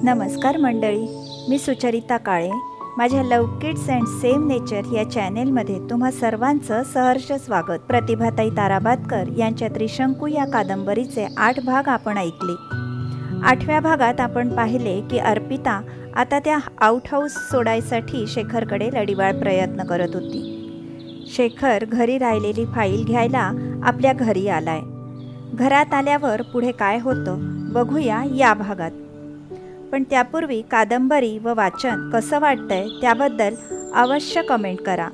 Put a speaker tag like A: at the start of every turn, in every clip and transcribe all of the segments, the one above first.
A: नमस्कार मंडळी, मी सुचरिता काळे. माझ्या लव किड्स अँड सेम नेचर या चॅनेलमध्ये तुम्हा सर्वांचं सहर्ष स्वागत. प्रतिभाताई ताराबादकर यांच्या त्रिशंकू या कादंबरीचे 8 भाग आपण ऐकले. 8व्या भागात आपण पाहिले की अर्पिता आता त्या आउट हाऊस सोडायसाठी शेखरकडे लढीवाळ प्रयत्न करत होती. शेखर घरी राहिलेली फाईल घ्यायला आपल्या घरी आलाय. घरात आल्यावर पुढे काय होतं बघूया या भागात. पण त्यापूर्वी कादंबरी व वाचन कसं वाटतंय त्याबद्दल अवश्य कमेंट करा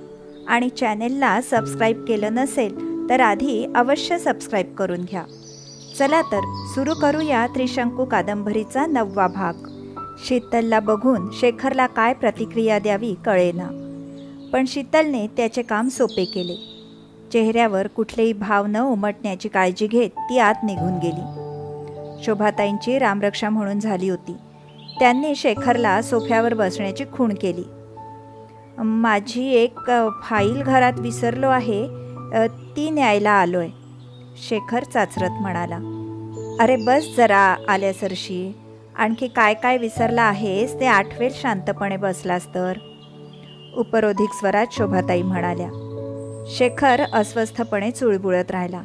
A: आणि चॅनेलला सबस्क्राईब केलं नसेल तर आधी अवश्य सबस्क्राईब करून घ्या. चला तर सुरू करूया त्रिशंकू कादंबरीचा 9वा भाग. शीतलला बघून शेखरला काय प्रतिक्रिया द्यावी कळेना, पण शीतलने त्याचे काम सोपे केले. चेहऱ्यावर कुठलेही भाव न उमटण्याची काळजी घेत ती आत निघून गेली. शोभाताईंची रामरक्षा म्हणून झाली होती. त्यांनी शेखरला सोफ्यावर बसण्याची खूण केली. माझी एक फाईल घरात विसरलो आहे, ती न्यायला आलोय, शेखर चाचरत म्हणाला. अरे बस जरा आल्यासरशी, आणखी काय काय विसरला आहेस ते आठवेल शांतपणे बसलास तर, उपरोधिक स्वरात शोभाताई म्हणाल्या. शेखर अस्वस्थपणे चुळबुळत राहिला.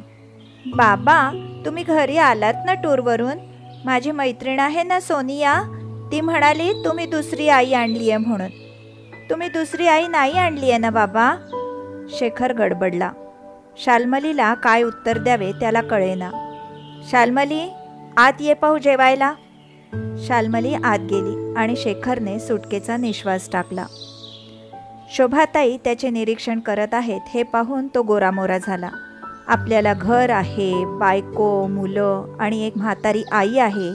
A: बाबा, तुम्ही घरी आलात ना टूरवरून? माझी मैत्रीण आहे ना सोनिया, ती म्हणाली तुम्ही दुसरी आई आणली आहे म्हणून. तुम्ही दुसरी आई नाही आणली आहे ना बाबा? शेखर गडबडला. शाल्मलीला काय उत्तर द्यावे त्याला कळेना. शाल्मली, आत ये पाहू जेवायला. शाल्मली आत गेली आणि शेखरने सुटकेचा निश्वास टाकला. शोभाताई त्याचे निरीक्षण करत आहेत हे पाहून तो गोरामोरा झाला. आपल्याला घर आहे, बायको, मुलं आणि एक म्हातारी आई आहे,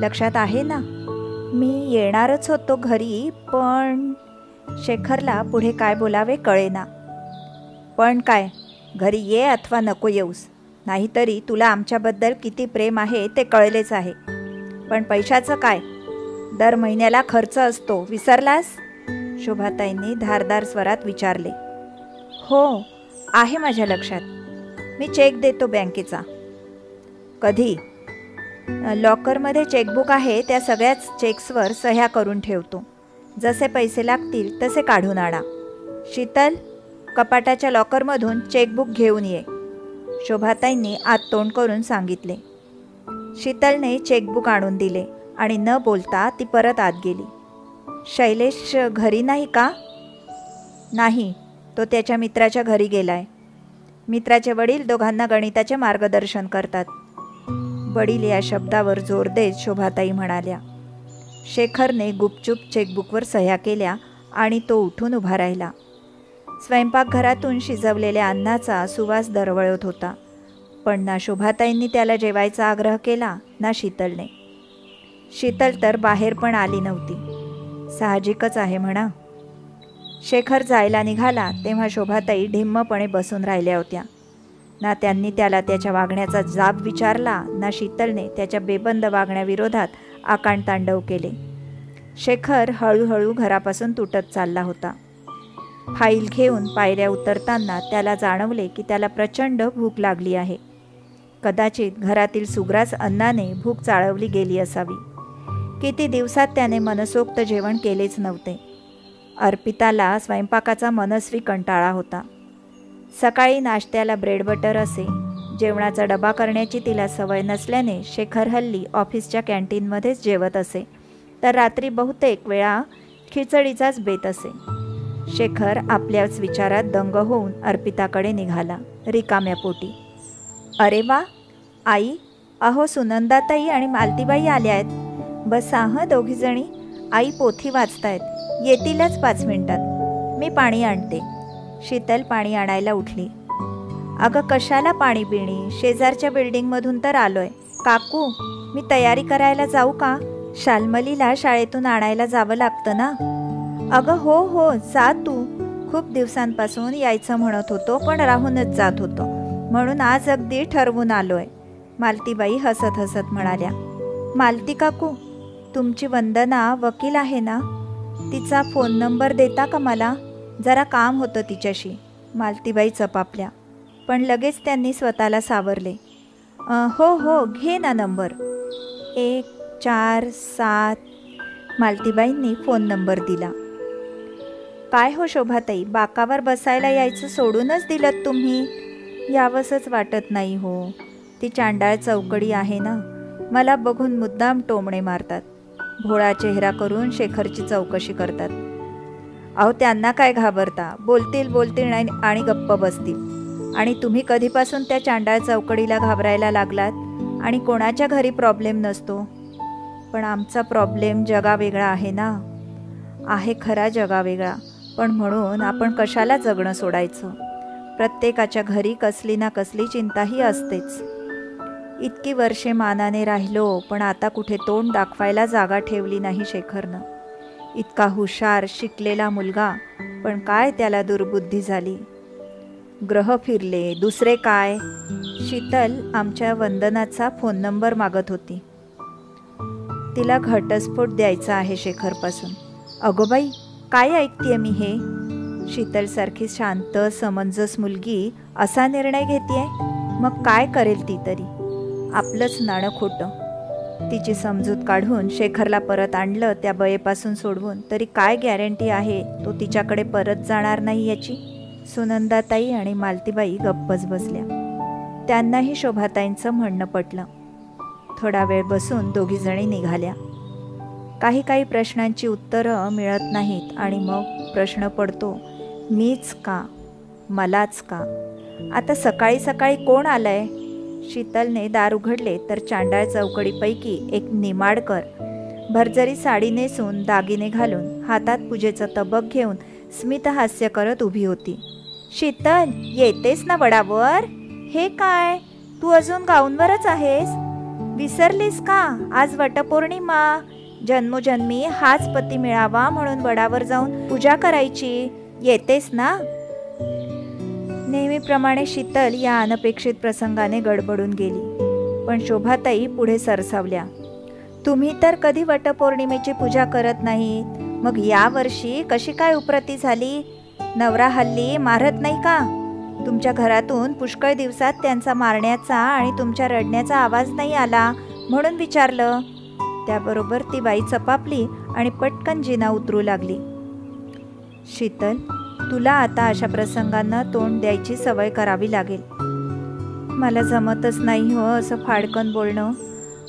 A: लक्षात आहे ना? मी येणारच होतो घरी, पण शेखरला पुढे काय बोलावे कळेना. पण काय, घरी ये अथवा नको येऊस, नाहीतरी तुला आमच्याबद्दल किती प्रेम आहे ते कळलेच आहे. पण पैशाचं काय? दर महिन्याला खर्च असतो, विसरलास? शोभाताईंनी धारदार स्वरात विचारले. हो, आहे माझ्या लक्षात. मी चेक देतो बँकेचा. कधी? लॉकरमध्ये चेकबुक आहे, त्या सगळ्याच चेक्सवर सह्या करून ठेवतो. जसे पैसे लागतील तसे काढून आणा. शीतल, कपाटाच्या लॉकरमधून चेकबुक घेऊन ये, शोभाताईंनी आत तोंड करून सांगितले. शीतलने चेकबुक आणून दिले आणि न बोलता ती परत आत गेली. शैलेश घरी नाही का? नाही, तो त्याच्या मित्राच्या घरी गेलाय. मित्राचे वडील दोघांना गणिताचे मार्गदर्शन करतात. वडील या शब्दावर जोर देत शोभाताई म्हणाल्या. शेखरने गुपचूप चेकबुकवर सह्या केल्या आणि तो उठून उभा राहिला. स्वयंपाकघरातून शिजवलेल्या अन्नाचा सुवास दरवळत होता, पण ना शोभाताईंनी त्याला जेवायचा आग्रह केला ना शीतलने. शीतल तर बाहेर पण आली नव्हती. साहजिकच आहे म्हणा. शेखर जायला निघाला तेव्हा शोभाताई ढिम्मपणे बसून राहिल्या होत्या. ना त्यांनी त्याला त्याच्या वागण्याचा जाब विचारला, ना शीतलने त्याच्या बेबंद वागण्याविरोधात आकांडतांडव केले. शेखर हळूहळू घरापासून तुटत चालला होता. फाईल घेऊन पायऱ्या उतरताना त्याला जाणवले की त्याला प्रचंड भूक लागली आहे. कदाचित घरातील सुग्रास अन्नाने भूक चाळवली गेली असावी. किती दिवसात त्याने मनसोक्त जेवण केलेच नव्हते. अर्पिताला स्वयंपाकाचा मनस्वी कंटाळा होता. सकाळी नाश्त्याला ब्रेड बटर असे. जेवणाचा डबा करण्याची तिला सवय नसल्याने शेखर हल्ली ऑफिसच्या कॅन्टीनमध्येच जेवत असे, तर रात्री बहुतेक वेळा खिचडीचाच बेत असे. शेखर आपल्याच विचारात दंग होऊन अर्पिताकडे निघाला रिकाम्या पोटी. अरे वा आई, अहो सुनंदाताई आणि मालतीबाई आल्या आहेत. बसा हं दोघीजणी, आई पोथी वाचतायत, येतीलच 5 मिनिटात. मी पाणी आणते. शीतल पाणी आणायला उठली. अगं कशाला पाणी पिणी, शेजारच्या बिल्डिंगमधून तर आलोय. काकू, मी तयारी करायला जाऊ का? शाल्मलीला शाळेतून आणायला जावं लागतं ना. अगं हो हो, जा तू. खूप दिवसांपासून यायचं म्हणत होतो पण राहूनच जात होतो, म्हणून आज अगदी ठरवून आलोय, मालतीबाई हसत हसत म्हणाल्या. मालती काकू, तुमची वंदना वकील आहे ना, तिचा फोन नंबर देता का मला? जरा काम होतं तिच्याशी. मालतीबाई चपापल्या, पण लगेच त्यांनी स्वतःला सावरले. हो हो, घे ना नंबर. 1 4 7 मालतीबाईंनी फोन नंबर दिला. काय हो शोभाताई, बाकावर बसायला यायचं सोडूनच दिलत तुम्ही? यावंसच वाटत नाही हो. ती चांडाळ चौकडी आहे ना, मला बघून मुद्दाम टोमणे मारतात. भोळा चेहरा करून शेखरची चौकशी करतात. अहो त्यांना काय घाबरता, बोलतील बोलतील आणि गप्प बसतील. आणि तुम्ही कधीपासून त्या चांडाळ चौकडीला घाबरायला लागलात? आणि कोणाच्या घरी प्रॉब्लेम नसतो, पण आमचा प्रॉब्लेम जगावेगळा आहे ना. आहे खरा जगावेगळा, पण म्हणून आपण कशाला जगणं सोडायचं? प्रत्येकाच्या घरी कसली ना कसली चिंताही असतेच. इतकी वर्षे मानाने राहिलो, पण आता कुठे तोंड दाखवायला जागा ठेवली नाही शेखरनं. इतका हुशार शिकलेला मुलगा, पण काय त्याला दुर्बुद्धी झाली. ग्रह फिरले, दुसरे काय. शीतल आमच्या वंदनाचा फोन नंबर मागत होती. तिला घटस्फोट द्यायचा आहे शेखरपासून. अगो बाई, काय ऐकतेय मी हे? शीतलसारखी शांत समंजस मुलगी असा निर्णय घेतेय? मग काय करेल ती तरी? आपलंच नाणं खोटं. तिची समजूत काढून शेखरला परत आणलं त्या बयेपासून सोडवून, तरी काय गॅरंटी आहे तो तिच्याकडे परत जाणार नाही याची? सुनंदाताई आणि मालतीबाई गप्पच बसल्या. त्यांनाही शोभाताईंचं म्हणणं पटलं. थोडा वेळ बसून दोघीजणी निघाल्या. काही प्रश्नांची उत्तरं मिळत नाहीत आणि मग प्रश्न पडतो, मीच का, मलाच का? आता सकाळी सकाळी कोण आलंय? शीतलने दार उघडले तर चांडाळ चौकडीपैकी एक निमाडकर भरजरी साडी नेसून दागिने घालून हातात पूजेचं तबक घेऊन स्मितहास्य करत उभी होती. शीतल, येतेस ना वडावर? हे काय, तू अजून गाऊनवरच आहेस? विसरलीस का? आज वटपौर्णिमा. जन्मोजन्मी हाच पती मिळावा म्हणून वडावर जाऊन पूजा करायची. येतेस ना? नेहमीप्रमाणे शीतल या अनपेक्षित प्रसंगाने गडबडून गेली. पण शोभाताई पुढे सरसावल्या. तुम्ही तर कधी वटपौर्णिमेची पूजा करत नाहीत, मग या वर्षी कशी काय उपरती झाली? नवरा हल्ली मारत नाही का? तुमच्या घरातून पुष्कळ दिवसात त्यांचा मारण्याचा आणि तुमच्या रडण्याचा आवाज नाही आला म्हणून विचारलं. त्याबरोबर ती बाई चपापली आणि पटकन जिना उतरू लागली. शीतल, तुला आता अशा प्रसंगांना तोंड द्यायची सवय करावी लागेल. मला जमतच नाही हो असं फाडकन बोलणं.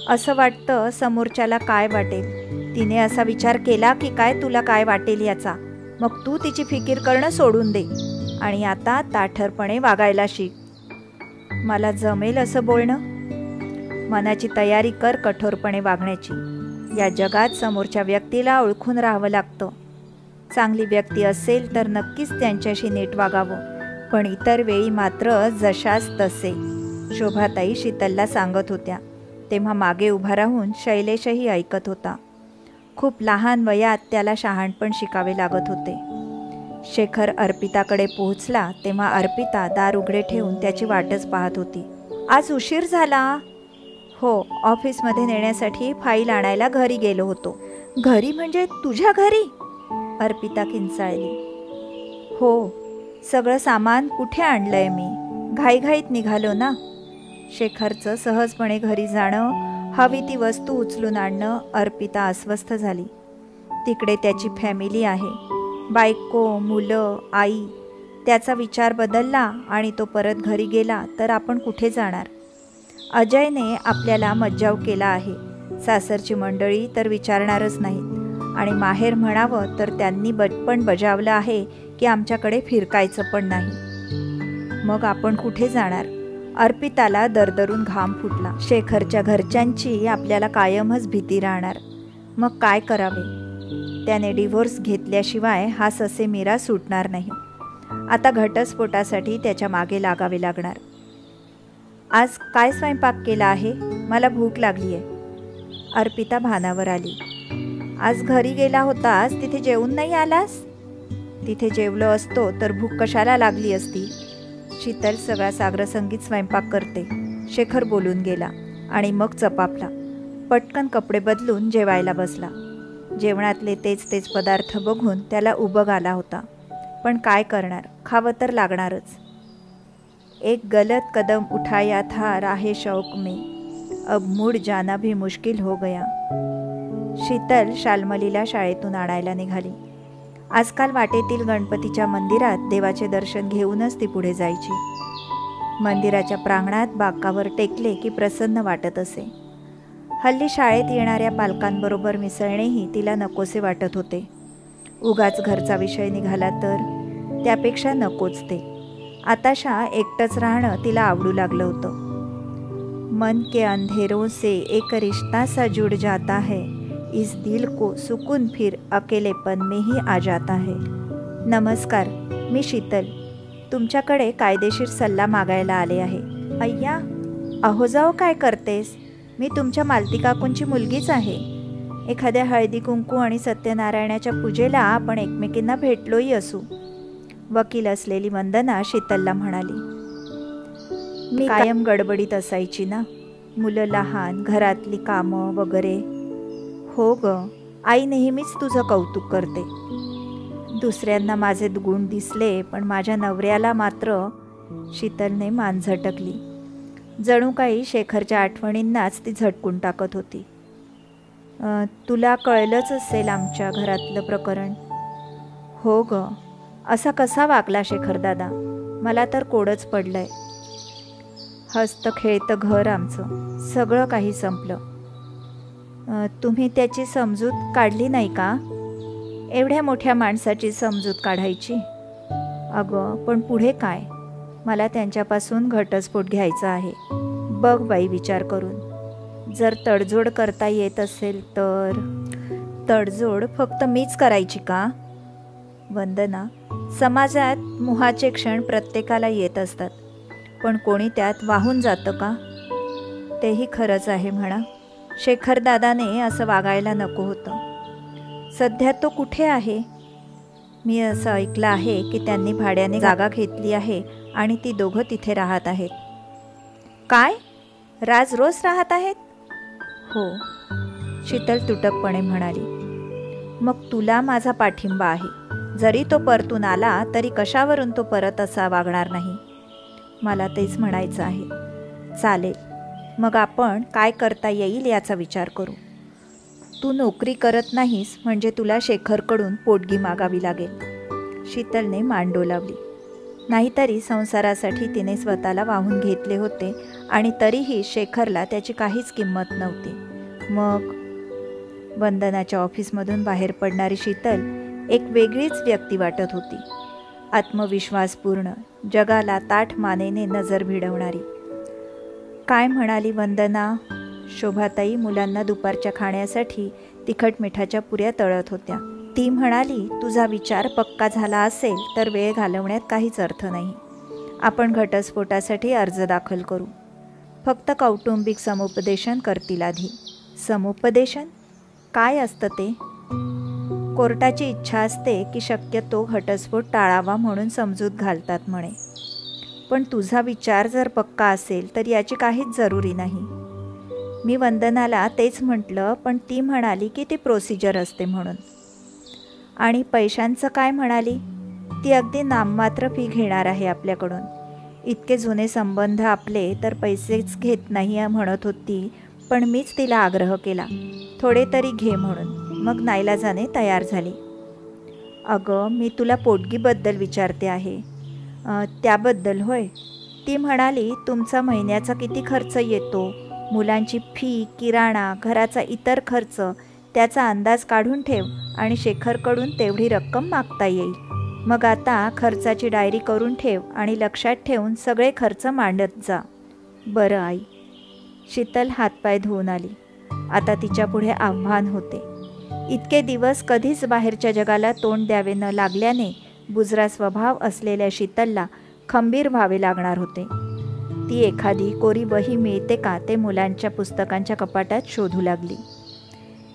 A: असं वाटतं समोरच्याला काय वाटेल. तिने असा विचार केला की काय तुला काय वाटेल याचा. मग तू तिची फिकीर करणं सोडून दे आणि आता ताठरपणे वागायला शिक. मला जमेल असं बोलणं? मनाची तयारी कर कठोरपणे वागण्याची. या जगात समोरच्या व्यक्तीला ओळखून राहावं लागतं. चांगली व्यक्ती असेल तर नक्कीच त्यांच्याशी नीट वागावं, पण इतर वेळी मात्र जशास तसे. शोभाताई शीतलला सांगत होत्या तेव्हा मागे उभा राहून शैलेशही ऐकत होता. खूप लहान वयात त्याला शहाणपण शिकावे लागत होते. शेखर अर्पिताकडे पोहोचला तेव्हा अर्पिता दार उघडे ठेवून त्याची वाटच पाहत होती. आज उशीर झाला? हो, ऑफिसमध्ये नेण्यासाठी फाईल आणायला घरी गेलो होतो. घरी म्हणजे तुझ्या घरी? अर्पिता किंचाळली. हो, सगळं सामान कुठे आणलंय मी, घाईघाईत निघालो ना. शेखरचं सहजपणे घरी जाणं, हवी ती वस्तू उचलून आणणं. अर्पिता अस्वस्थ झाली. तिकडे त्याची फॅमिली आहे, बायको, मुलं, आई. त्याचा विचार बदलला आणि तो परत घरी गेला तर आपण कुठे जाणार? अजयने आपल्याला मज्जाव केला आहे. सासरची मंडळी तर विचारणारच नाहीत आणि माहेर म्हणावं तर त्यांनी पण बजावलं आहे की आमच्याकडे फिरकायचं पण नाही. मग आपण कुठे जाणार? अर्पिताला दरदरून घाम फुटला. शेखरच्या घरच्यांची आपल्याला कायमच भीती राहणार. मग काय करावे? त्याने डिव्होर्स घेतल्याशिवाय हा ससेमिरा सुटणार नाही. आता घटस्फोटासाठी त्याच्या मागे लागावे लागणार. आज काय स्वयंपाक केला आहे? मला भूक लागली आहे. अर्पिता भानावर आली. आज घरी गेला होतास, तिथे जेवून नाही आलास? तिथे जेवलो असतो तर भूक कशाला लागली असती? शीतल सगळा साग्रसंगीत स्वयंपाक करते, शेखर बोलून गेला आणि मग चपापला. पटकन कपडे बदलून जेवायला बसला. जेवणातले तेच पदार्थ बघून त्याला उबग आला होता. पण काय करणार, खावं तर लागणारच. एक गलत कदम उठाया था राहे शौक में, अब मुड़ जाना भी मुश्किल हो गया. शीतल शाल्मलीला शाळेतून आणायला निघाली. आजकाल वाटेतील गणपतीच्या मंदिरात देवाचे दर्शन घेऊनच ती पुढे जायची. मंदिराच्या प्रांगणात बाकावर टेकले की प्रसन्न वाटत असे. हल्ली शाळेत येणाऱ्या पालकांबरोबर मिसळणेही तिला नकोसे वाटत होते. उगाच घरचा विषय निघाला तर त्यापेक्षा नकोच ते. आताशा एकटंच राहणं तिला आवडू लागलं होतं. मन के अंधेरों से एक रिश्ता सा जुड़ जाता है, इस दिल को सुकून फिर अकेलेपन में ही आ जाता है. नमस्कार, मी शीतल तुमच्याकडे कायदेशीर सल्ला मागायला आले आहे. अय्या, अहो जाओ, काय करतेस? मी तुमच्या मालती काकूंची मुलगीच आहे. एखाद्या हळदी कुंकू आणि सत्यनारायणाच्या पूजेला आपण एकमेकींना भेटलोही असू. वकील असलेली वंदना शीतलला म्हणाली. मी कायम गडबडीत असायची ना, मुलं लहान, घरातली कामं वगैरे. हो ग, आई नेहमीच तुझं कौतुक करते. दुसऱ्यांना माझे गुण दिसले, पण माझ्या नवऱ्याला मात्र. शीतलने मान झटकली. जणू काही शेखरच्या आठवणींनाच ती झटकून टाकत होती. तुला कळलंच असेल आमच्या घरातलं प्रकरण. हो ग, असा कसा वागला शेखर दादा? मला तर कोडच पडलंय. हसतं खेळतं घर आमचं, सगळं काही संपलं. तुम्ही त्याची समजूत काढली नाही का? एवढ्या मोठ्या माणसाची समजूत काढायची? अगं, पण पुढे काय? मला त्यांच्यापासून घटस्फोट घ्यायचा आहे. बघ बाई विचार करून. जर तडजोड करता येत असेल तर. तडजोड फक्त मीच करायची का? वंदना, समाजात मोहाचे क्षण प्रत्येकाला येत असतात, पण कोणी त्यात वाहून जातं का? तेही खरंच आहे म्हणा. शेखर दादाने असं वागायला नको होतं. सध्या तो कुठे आहे? मी असं ऐकलं आहे की त्यांनी भाड्याने जागा घेतली आहे आणि ती दोघं तिथे राहत आहेत. काय? राज रोज राहत आहेत? हो, शीतल तुटकपणे म्हणाली. मग तुला माझा पाठिंबा आहे. जरी तो परतून आला तरी कशावरून तो परत असा वागणार नाही. मला तेच म्हणायचं आहे. चालेल, मग आपण काय करता येईल याचा विचार करू. तू नोकरी करत नाहीस म्हणजे तुला शेखरकडून पोटगी मागावी लागेल. शीतलने मान डोलावली. नाहीतरी संसारासाठी तिने स्वतःला वाहून घेतले होते आणि तरीही शेखरला त्याची काहीच किंमत नव्हती. मग वंदनाच्या ऑफिसमधून बाहेर पडणारी शीतल एक वेगळीच व्यक्ती वाटत होती. आत्मविश्वासपूर्ण, जगाला ताठ मानेने नजर भिडवणारी. काय म्हणाली वंदना? शोभाताई मुलांना दुपारच्या खाण्यासाठी तिखट मिठाच्या पुऱ्या तळत होत्या. ती म्हणाली, तुझा विचार पक्का झाला असेल तर वेळ घालवण्यात काहीच अर्थ नाही. आपण घटस्फोटासाठी अर्ज दाखल करू. फक्त कौटुंबिक समुपदेशन करतील आधी. समुपदेशन? काय असतं ते? कोर्टाची इच्छा असते की शक्यतो घटस्फोट टाळावा म्हणून समजूत घालतात म्हणे. पण तुझा विचार जर पक्का असेल तर याची काहीच जरुरी नाही. मी वंदनाला तेच म्हटलं, पण ती म्हणाली की ती प्रोसिजर असते म्हणून. आणि पैशांचं काय म्हणाली? ती अगदी नाममात्र फी घेणार आहे आपल्याकडून. इतके जुने संबंध आपले तर पैसेच घेत नाही म्हणत होती, पण मीच तिला आग्रह केला, थोडे तरी घे म्हणून. मग नाईलाजाने तयार झाली. अगं, मी तुला पोटगीबद्दल विचारते आहे. त्याबद्दल होय. ती म्हणाली, तुमचा महिन्याचा किती खर्च येतो, मुलांची फी, किराणा, घराचा इतर खर्च, त्याचा अंदाज काढून ठेव आणि शेखरकडून तेवढी रक्कम मागता येईल. मग आता खर्चाची डायरी करून ठेव आणि लक्षात ठेवून सगळे खर्च मांडत जा. बरं आई. शीतल हातपाय धुवून आली. आता तिच्यापुढे आव्हान होते. इतके दिवस कधीच बाहेरच्या जगाला तोंड द्यावे न लागल्याने बुजरा स्वभाव असलेल्या शीतलला खंबीर व्हावे लागणार होते. ती एखादी कोरी वही मिळते का ते मुलांच्या पुस्तकांच्या कपाटात शोधू लागली.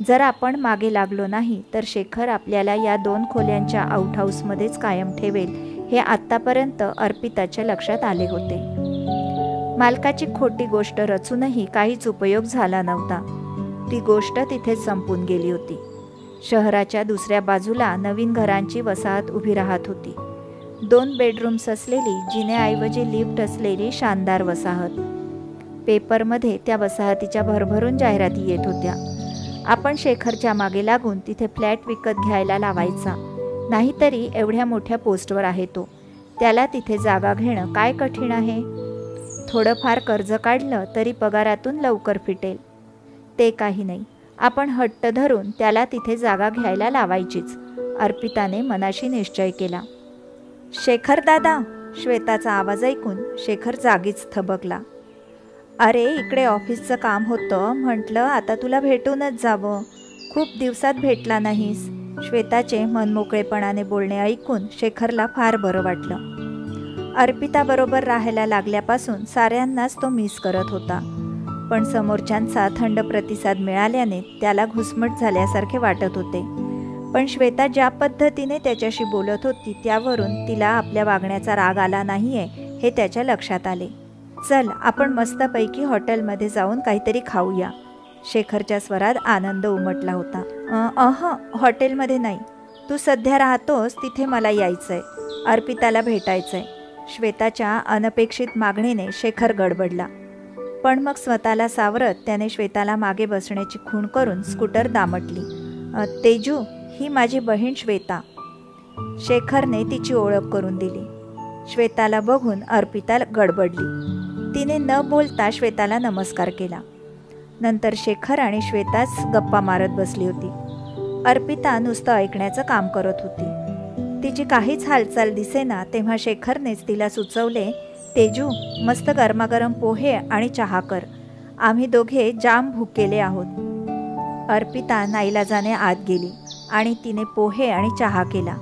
A: जर आपण मागे लागलो नाही तर शेखर आपल्याला या 2 खोल्यांच्या आउटहाऊसमध्येच कायम ठेवेल हे आत्तापर्यंत अर्पिताच्या लक्षात आले होते. मालकाची खोटी गोष्ट रचूनही काहीच उपयोग झाला नव्हता. ती गोष्ट तिथेच संपून गेली होती. शहराच्या दुसऱ्या बाजूला नवीन घरांची वसाहत उभी राहत होती. 2 बेडरूम्स असलेली, जिन्याऐवजी लिफ्ट असलेली शानदार वसाहत. पेपरमध्ये त्या वसाहतीच्या भरभरून जाहिराती येत होत्या. आपण शेखरच्या मागे लागून तिथे फ्लॅट विकत घ्यायला लावायचा. नाहीतरी एवढ्या मोठ्या पोस्टवर आहे तो, त्याला तिथे जागा घेणं काय कठीण आहे. थोडंफार कर्ज काढलं तरी पगारातून लवकर फिटेल. ते काही नाही, आपण हट्ट धरून त्याला तिथे जागा घ्यायला लावायचीच. अर्पिताने मनाशी निश्चय केला. शेखर दादा, श्वेताचा आवाज ऐकून शेखर जागीच थबकला. अरे, इकडे ऑफिसचं काम होतं, म्हटलं आता तुला भेटूनच जावं, खूप दिवसात भेटला नाहीस. श्वेताचे मनमोकळेपणाने बोलणे ऐकून शेखरला फार बरं वाटलं. अर्पिताबरोबर राहायला लागल्यापासून साऱ्यांनाच तो मिस करत होता, पण समोरच्यांचा थंड प्रतिसाद मिळाल्याने त्याला घुसमट झाल्यासारखे वाटत होते. पण श्वेता ज्या पद्धतीने त्याच्याशी बोलत होती त्यावरून तिला आपल्या वागण्याचा राग आला नाहीये हे त्याच्या लक्षात आले. चल, आपण मस्तपैकी हॉटेलमध्ये जाऊन काहीतरी खाऊया. शेखरच्या स्वरात आनंद उमटला होता. हॉटेलमध्ये नाही, तू सध्या राहतोस तिथे मला यायचंय, अर्पिताला भेटायचंय. श्वेताच्या अनपेक्षित मागणीने शेखर गडबडला, पण मग स्वतःला सावरत त्याने श्वेताला मागे बसण्याची खूण करून स्कूटर दामटली. तेजू, ही माझी बहीण श्वेता. शेखरने तिची ओळख करून दिली. श्वेताला बघून अर्पिता गडबडली. तिने न बोलता श्वेताला नमस्कार केला. नंतर शेखर आणि श्वेताच गप्पा मारत बसली होती. अर्पिता नुसतं ऐकण्याचं काम करत होती. तिची काहीच हालचाल दिसेना तेव्हा शेखरनेच तिला सुचवले, तेजू, मस्त गरमागरम पोहे आणि चहा कर, आम्ही दोघे जाम भुकेले आहोत. अर्पिता नाईलाजाने आत गेली आणि तिने पोहे आणि चहा केला.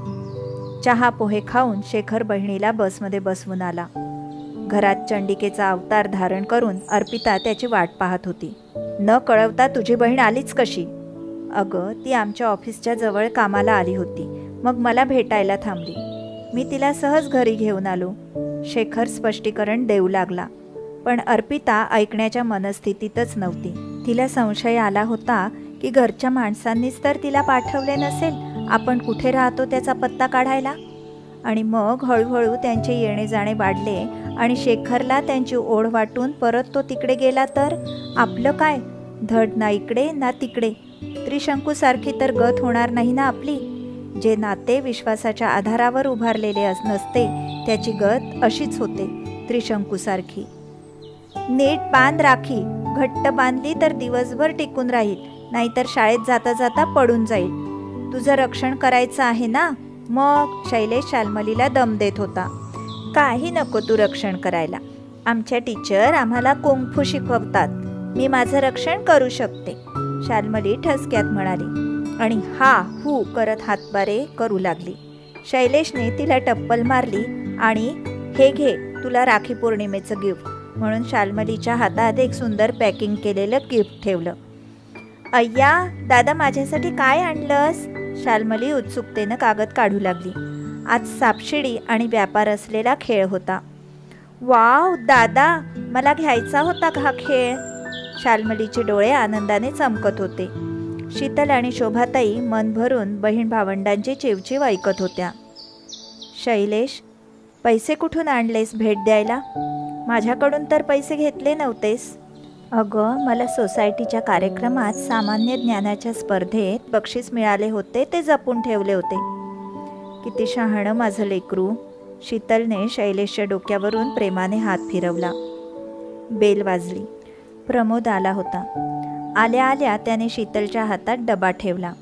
A: चहा पोहे खाऊन शेखर बहिणीला बसमध्ये बसवून आला. घरात चंडिकेचा अवतार धारण करून अर्पिता त्याची वाट पाहत होती. न कळवता तुझी बहीण आलीच कशी? अगं, ती आमच्या ऑफिसच्या जवळ कामाला आली होती, मग मला भेटायला थांबली. मी तिला सहज घरी घेऊन आलो. शेखर स्पष्टीकरण देऊ लागला, पण अर्पिता ऐकण्याच्या मनस्थितीतच नव्हती. तिला संशय आला होता की घरच्या माणसांनीच तर तिला पाठवले नसेल आपण कुठे राहतो त्याचा पत्ता काढायला. आणि मग हळूहळू त्यांचे येणे जाणे वाढले आणि शेखरला त्यांची ओढ वाटून परत तो तिकडे गेला तर आपलं काय? धड ना इकडे ना तिकडे. त्रिशंकूसारखी तर गत होणार नाही ना आपली. जे नाते विश्वासाच्या आधारावर उभारलेले नसते त्याची गत अशीच होते, त्रिशंकूसारखी. नीट बांध राखी, घट्ट बांधली तर दिवसभर टिकून राहील, नाहीतर शाळेत जाता जाता पडून जाईल. तुझं रक्षण करायचं आहे ना? मग शैलेश शाल्मलीला दम देत होता. काही नको तू रक्षण करायला, आमच्या टीचर आम्हाला कुंगफू शिकवतात, मी माझं रक्षण करू शकते, शाल्मली ठसक्यात म्हणाली आणि हा हू करत हातबारे करू लागली. शैलेशने तिला टप्पल मारली आणि हे घे तुला राखी पौर्णिमेचं गिफ्ट म्हणून शाल्मलीच्या हातात एक सुंदर पॅकिंग केलेलं गिफ्ट ठेवलं. अय्या दादा, माझ्यासाठी काय आणलंस? शाल्मली उत्सुकतेनं कागद काढू लागली. आज सापशिडी आणि व्यापार असलेला खेळ होता. वाव दादा, मला घ्यायचा होता हा खेळ. शाल्मलीचे डोळे आनंदाने चमकत होते. शीतल आणि शोभाताई मन भरून बहीण भावंडांची चिवचिव ऐकत होत्या. शैलेश, पैसे कुठून आणलेस भेट द्यायला? माझ्याकडून तर पैसे घेतले नव्हतेस. अगं, मला सोसायटीच्या कार्यक्रमात सामान्य ज्ञानाच्या स्पर्धेत बक्षीस मिळाले होते, ते जपून ठेवले होते. किती शहाणं माझं लेकरू. शीतलने शैलेशच्या डोक्यावरून प्रेमाने हात फिरवला. बेल वाजली. प्रमोद आला होता. आल्या आल्या त्याने शीतलच्या हातात डबा ठेवला.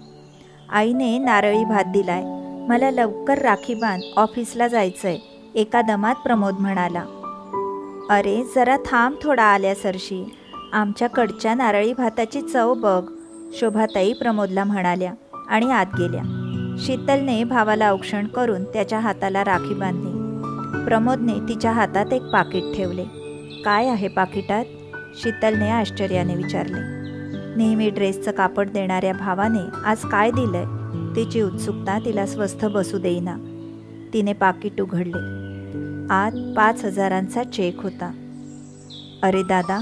A: आईने नारळी भात दिलाय, मला लवकर राखी बांध, ऑफिसला जायचंय, एका दमात प्रमोद म्हणाला. अरे जरा थांब थोडा आल्यासरशी, आमच्याकडच्या नारळी भाताची चव बघ, शोभाताई प्रमोदला म्हणाल्या आणि आत गेल्या. शीतलने भावाला औक्षण करून त्याच्या हाताला राखी बांधली. प्रमोदने तिच्या हातात एक पाकिट ठेवले. काय आहे पाकिटात? शीतलने आश्चर्याने विचारले. नेहमी ड्रेसचं कापड देणाऱ्या भावाने आज काय दिलंय? तिची उत्सुकता तिला स्वस्थ बसू देईना. तिने पाकिट उघडले. आत 5,000चा चेक होता. अरे दादा,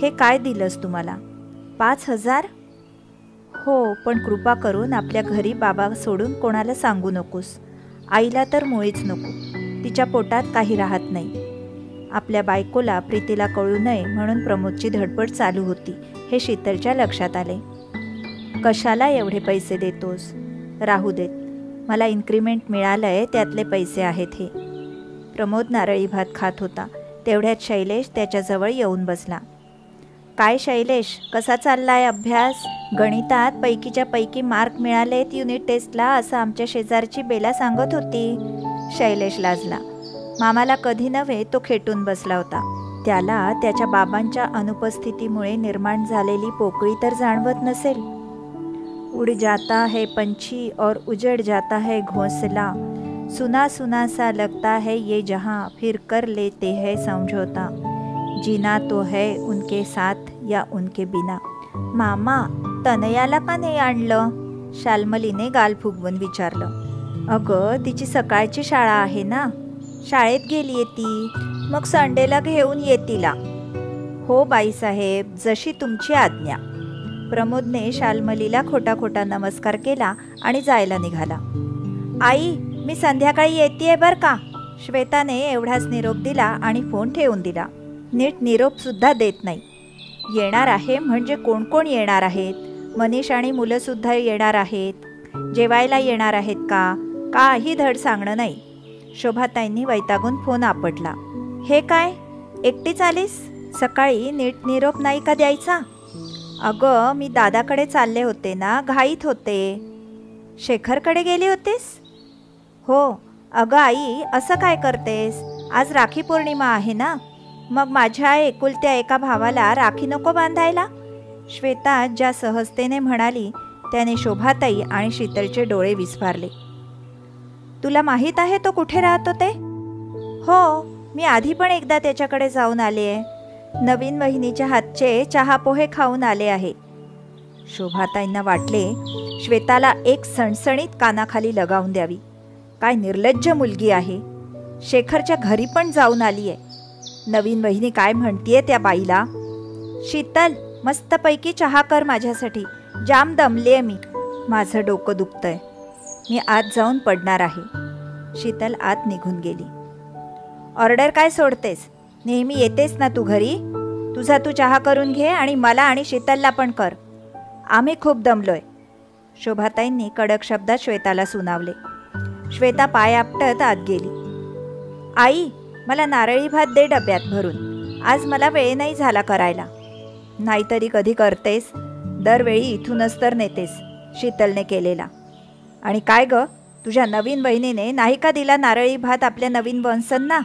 A: हे काय दिलंस तुम्हाला? 5,000? हो, पण कृपा करून आपल्या घरी बाबा सोडून कोणाला सांगू नकोस. आईला तर मुळीच नको, तिच्या पोटात काही राहत नाही. आपल्या बायकोला प्रीतीला कळू नये म्हणून प्रमोदची धडपड चालू होती हे शीतलच्या लक्षात आले. कशाला एवढे पैसे देतोस? राहू देत, मला इन्क्रिमेंट मिळालंय त्यातले पैसे आहेत हे. प्रमोद नारळी भात खात होता. तेवढ्यात शैलेश त्याच्याजवळ येऊन बसला. काय शैलेश, कसा चाललाय अभ्यास? गणितात पैकीच्या पैकी मार्क मिळालेत युनिट टेस्टला असं आमच्या शेजारची बेला सांगत होती. शैलेश लाजला. मामाला कधी नव्हे तो खेटून बसला होता. त्याला त्याच्या बाबांच्या अनुपस्थितीमुळे निर्माण झालेली पोकळी तर जाणवत नसेल. उड जाता है पंछी और उजड़ जाता है घोंसला, सुना सुना सा लगता है ये जहां, फिर कर लेते हैं समझौता, जीना तो है उनके साथ या उनके बिना. मामा, तनयाला का नाही आणलं? शाल्मलीने गाल फुगवून विचारलं. अगं, तिची सकाळची शाळा आहे ना, शाळेत गेलीये ती, मग संडेला घेऊन ये तिला. हो बाईसाहेब, जशी तुमची आज्ञा. प्रमोदने शाल्मलीला खोटा खोटा नमस्कार केला आणि जायला निघाला. आई, मी संध्याकाळी येतेय बर का. श्वेताने एवढाच निरोप दिला आणि फोन ठेवून दिला. नीट निरोपसुद्धा देत नाही. येणार आहे म्हणजे कोण कोण येणार आहेत? मनीष आणि मुलंसुद्धा येणार आहेत. जेवायला येणार आहेत का? काही धड सांगणं नाही. शोभाताईंनी वैतागून फोन आपटला. हे काय, एकटीच आलीस? सकाळी नीट निरोप नाही का द्यायचा? अगं, मी दादाकडे चालले होते ना, घाईत होते. शेखरकडे गेली होतीस? हो. अगं आई, असं काय करतेस? आज राखी पौर्णिमा आहे ना, मग माझ्या एकुलत्या एका भावाला राखी नको बांधायला? श्वेता ज्या सहजतेने म्हणाली त्याने शोभाताई आणि शीतलचे डोळे विस्फारले. तुला माहीत आहे तो कुठे राहत होते? हो, मी आधी पण एकदा त्याच्याकडे जाऊन आले आहे. नवीन वहिनीच्या हातचे चहा पोहे खाऊन आले आहे. शोभाताईंना वाटले श्वेताला एक सणसणीत कानाखाली लगावून द्यावी. काय निर्लज्ज मुलगी आहे. शेखरच्या घरी पण जाऊन आली आहे. नवीन वहिनी काय म्हणतीये त्या बाईला? शीतल, मस्तपैकी चहा कर माझ्यासाठी, जाम दमलीये मी. माझं डोकं दुखतंय, मी आत जाऊन पडणार आहे. शीतल आत निघून गेली. ऑर्डर काय सोडतेस? नेहमी येतेस ना तू घरी. तुझा तू चहा करून घे आणि मला आणि शीतलला पण कर. आम्ही खूप दमलोय. शोभाताईंनी कडक शब्दात श्वेताला सुनावले. श्वेता पाय आपटत आत गेली. आई, मला नारळी भात दे डब्यात भरून. आज मला वेळ नाही झाला करायला. नाहीतरी कधी करतेस, दरवेळी इथूनच तर नेतेस. शीतलने केलेला. आणि काय ग, तुझ्या नवीन बहिणीने नाही का दिला नारळी भात आपल्या नवीन वंसांना?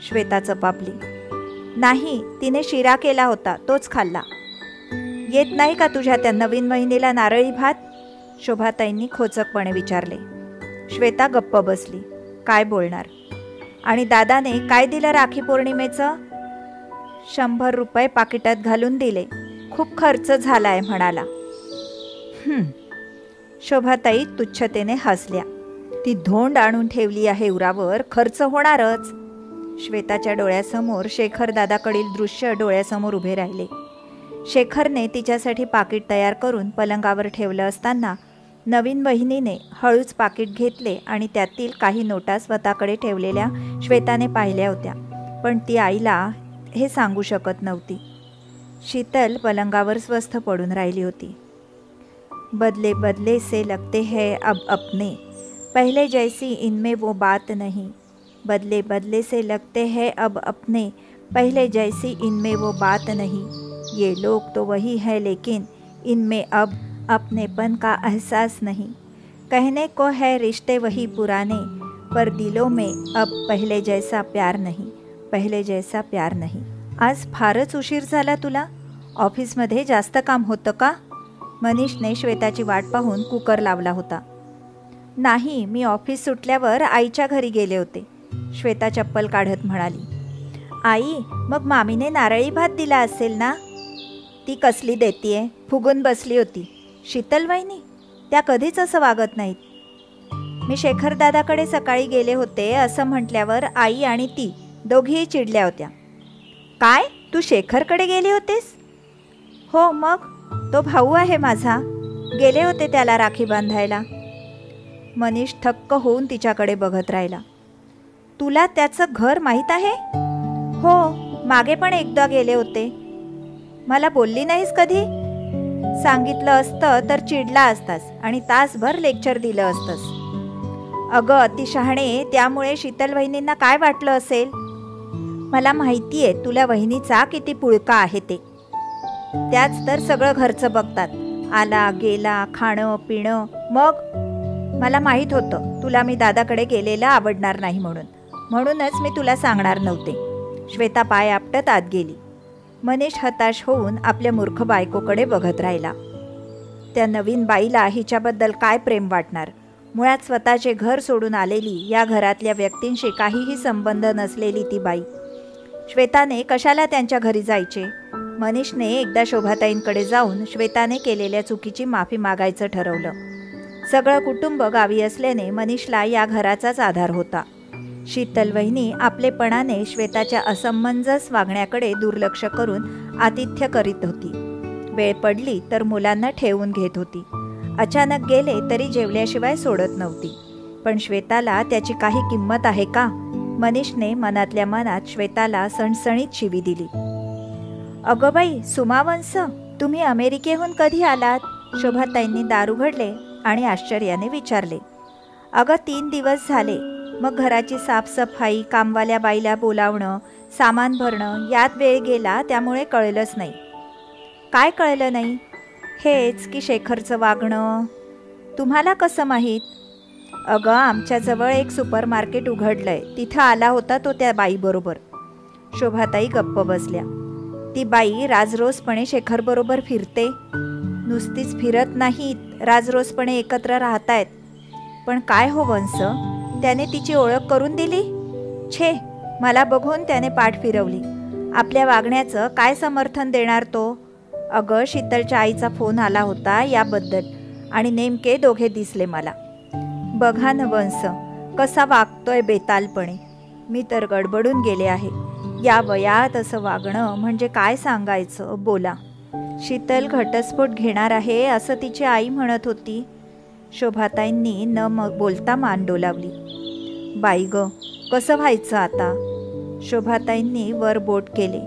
A: श्वेता चपापली. नाही, तिने शिरा केला होता, तोच खाल्ला. येत नाही का तुझ्या त्या नवीन बहिणीला नारळी भात? शोभाताईंनी खोचकपणे विचारले. श्वेता गप्प बसली. काय बोलणार? आणि दादाने काय दिलं राखी पौर्णिमेचं? 100 रुपये पाकिटात घालून दिले. खूप खर्च झालाय म्हणाला. शोभाताई तुच्छतेने हसल्या. ती धोंड आणून ठेवली आहे उरावर, खर्च होणारच. श्वेताच्या डोळ्यासमोर शेखर दादाकडील दृश्य डोळ्यासमोर उभे राहिले. शेखरने तिच्यासाठी पाकिट तयार करून पलंगावर ठेवलं असताना नवीन वहिनीने हळूच पाकिट घेतले आणि त्यातील काही नोटा स्वतःकडे ठेवलेल्या श्वेताने पाहिल्या होत्या, पण ती आईला हे सांगू शकत नव्हती. शीतल पलंगावर स्वस्थ पडून राहिली होती. बदले बदले से लगते हैं अब अपने, पहले जैसी इनमें वो बात नहीं. बदले बदले से लगते हैं अब अपने, पहले जैसी इनमें वो बात नहीं. ये लोग तो वही है लेकिन इनमें अब अपनेपन का एहसास नहीं. कहने को है रिश्ते वही पुराने, पर दिलों में अब पहले जैसा प्यार नहीं, पहले जैसा प्यार नहीं. आज फारच उशीर झाला तुला. ऑफिसमध्ये जास्त काम होतं का? मनीषने श्वेताची वाट पाहून कुकर लावला होता. नाही, मी ऑफिस सुटल्यावर आईच्या घरी गेले होते. श्वेता चप्पल काढत म्हणाली. आई, मग मामीने नारळी भात दिला असेल ना? ती कसली देतीये? फुगून बसली होती. शीतल वहिनी, त्या कधीच असं वागत नाहीत. मी शेखर दादाकडे सकाळी गेले होते असं म्हटल्यावर आई आणि ती दोघीही चिडल्या होत्या. काय, तू शेखरकडे गेली होतेस? हो, मग तो भाऊ आहे माझा. गेले होते त्याला राखी बांधायला. मनीष थक्क होऊन तिच्याकडे बघत राहिला. तुला त्याचं घर माहीत आहे? हो, मागे पण एकदा गेले होते. मला बोलली नाहीस कधी? सांगितलं असतं तर चिडला असतास आणि तासभर लेक्चर दिलं असतंस. अगं अति शहाणे, त्यामुळे शीतल वहिनींना काय वाटलं असेल? मला माहिती आहे तुला वहिनीचा किती पुळका आहे ते. त्याच तर सगळं घरचं बघतात, आला गेला, खाणं पिणं. मग मला माहीत होतं तुला मी दादाकडे गेलेलं आवडणार नाही म्हणूनच मी तुला सांगणार नव्हते. श्वेता पाय आपटत आत गेली. मनीष हताश होऊन आपल्या मूर्ख बायकोकडे बघत राहिला. त्या नवीन बाईला हिच्याबद्दल काय प्रेम वाटणार? मुळात स्वतःचे घर सोडून आलेली, या घरातल्या व्यक्तींशी काहीही संबंध नसलेली ती बाई. श्वेताने कशाला त्यांच्या घरी जायचे? मनीषने एकदा शोभाताईंकडे जाऊन श्वेताने केलेल्या चुकीची माफी मागायचं ठरवलं. सगळं कुटुंब गावी असल्याने मनीषला या घराचाच आधार होता. शीतल वहिनी आपलेपणाने श्वेताच्या असमंजस वागण्याकडे दुर्लक्ष करून आतिथ्य करीत होती. वेळ पडली तर मुलांना ठेवून घेत होती. अचानक गेले तरी जेवल्याशिवाय सोडत नव्हती. पण श्वेताला त्याची काही किंमत आहे का? मनीषने मनातल्या मनात श्वेताला सणसणीत शिवी दिली. अगं बाई सुमावंस, तुम्ही अमेरिकेहून कधी आलात? शोभाताईंनी दार उघडले आणि आश्चर्याने विचारले. अगं 3 दिवस झाले. मग घराची साफसफाई, कामवाल्या बाईला बोलावणं, सामान भरणं यात वेळ गेला, त्यामुळे कळलंच नाही. काय कळलं नाही? हेच की शेखरचं वागणं. तुम्हाला कसं माहीत? अगं आमच्याजवळ एक सुपरमार्केट उघडलंय, तिथं आला होता तो त्या बाईबरोबर. शोभाताई गप्प बसल्या. ती बाई राजरोसपणे शेखरबरोबर फिरते? नुसतीच फिरत नाहीत, राजरोसपणे एकत्र राहतायत. पण काय हो वंस, त्याने तिची ओळख करून दिली? छे, मला बघून त्याने पाठ फिरवली. आपल्या वागण्याचं काय समर्थन देणार तो? अगं शीतलच्या आईचा फोन आला होता याबद्दल आणि नेमके दोघे दिसले मला. बघा न वंस, कसा वागतोय बेतालपणे. मी तर गडबडून गेले आहे. या वयात असं वागणं म्हणजे काय सांगायचं, बोला. शीतल घटस्फोट घेणार आहे असं तिची आई म्हणत होती. शोभाताईंनी न बोलता मान डोलावली. बाई ग, कसं व्हायचं आता? शोभाताईंनी वर बोट केले.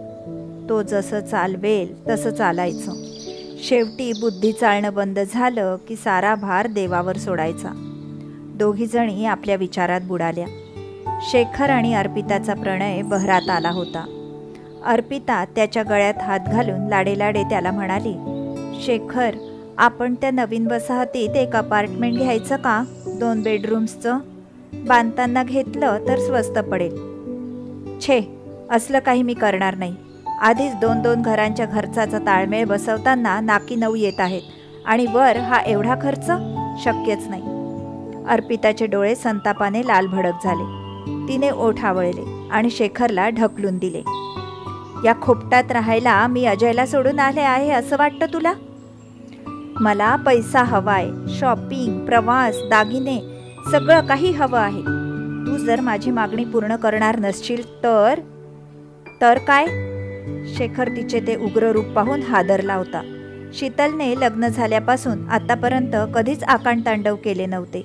A: तो जसं चालवेल तसं चालायचं. शेवटी बुद्धी चालणं बंद झालं की सारा भार देवावर सोडायचा. दोघीजणी आपल्या विचारात बुडाल्या. शेखर आणि अर्पिताचा प्रणय बहरात आला होता. अर्पिता त्याच्या गळ्यात हात घालून लाडेलाडे त्याला म्हणाली, शेखर, आपण त्या नवीन वसाहतीत एक अपार्टमेंट घ्यायचं का? 2 बेडरूम्सचं. बांधताना घेतलं तर स्वस्त पडेल. छे, असलं काही मी करणार नाही. आधीच 2-2 घरांच्या खर्चाचा ताळमेळ बसवताना नाकी नऊ येत आहेत आणि वर हा एवढा खर्च शक्यच नाही. अर्पिताचे डोळे संतापाने लालभडक झाले. तिने ओठ आवळले आणि शेखरला ढकलून दिले. या खोपटात राहायला मी अजयला सोडून आले आहे असं वाटतं तुला? मला पैसा हवाय, शॉपिंग, प्रवास, दागिने, सगळं काही हवं आहे. तू जर माझी मागणी पूर्ण करणार नसशील तर काय? शेखर तिचे ते उग्र रूप पाहून हादरला होता. शीतलने लग्न झाल्यापासून आतापर्यंत कधीच आकांडतांडव केले नव्हते.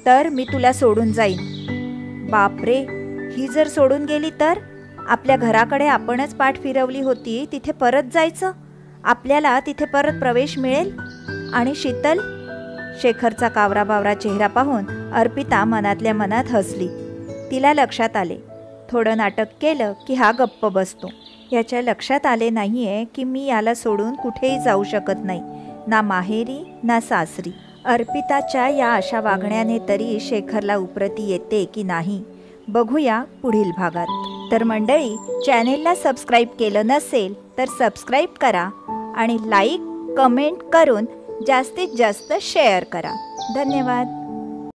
A: तर मी तुला सोडून जाईन. बापरे, ही जर सोडून गेली तर? आपल्या घराकडे आपणच पाठ फिरवली होती, तिथे परत जायचं? आपल्याला तिथे परत प्रवेश मिळेल? आणि शीतल? शेखरचा कावरा बावरा चेहरा पाहून अर्पिता मनातल्या मनात हसली. तिला लक्षात आले, थोडं नाटक केलं की हा गप्प बसतो. याच्या लक्षात आले नाहीये की मी याला सोडून कुठेही जाऊ शकत नाही, ना माहेरी ना सासरी. अर्पिताच्या या अशा वागण्याने तरी शेखरला उपरती येते की नाही, बघूया पुढील भागात. तर मंडळी, चॅनेलला सबस्क्राईब केलं नसेल तर सबस्क्राईब करा आणि लाईक कमेंट करून जास्तीत जास्त शेअर करा. धन्यवाद.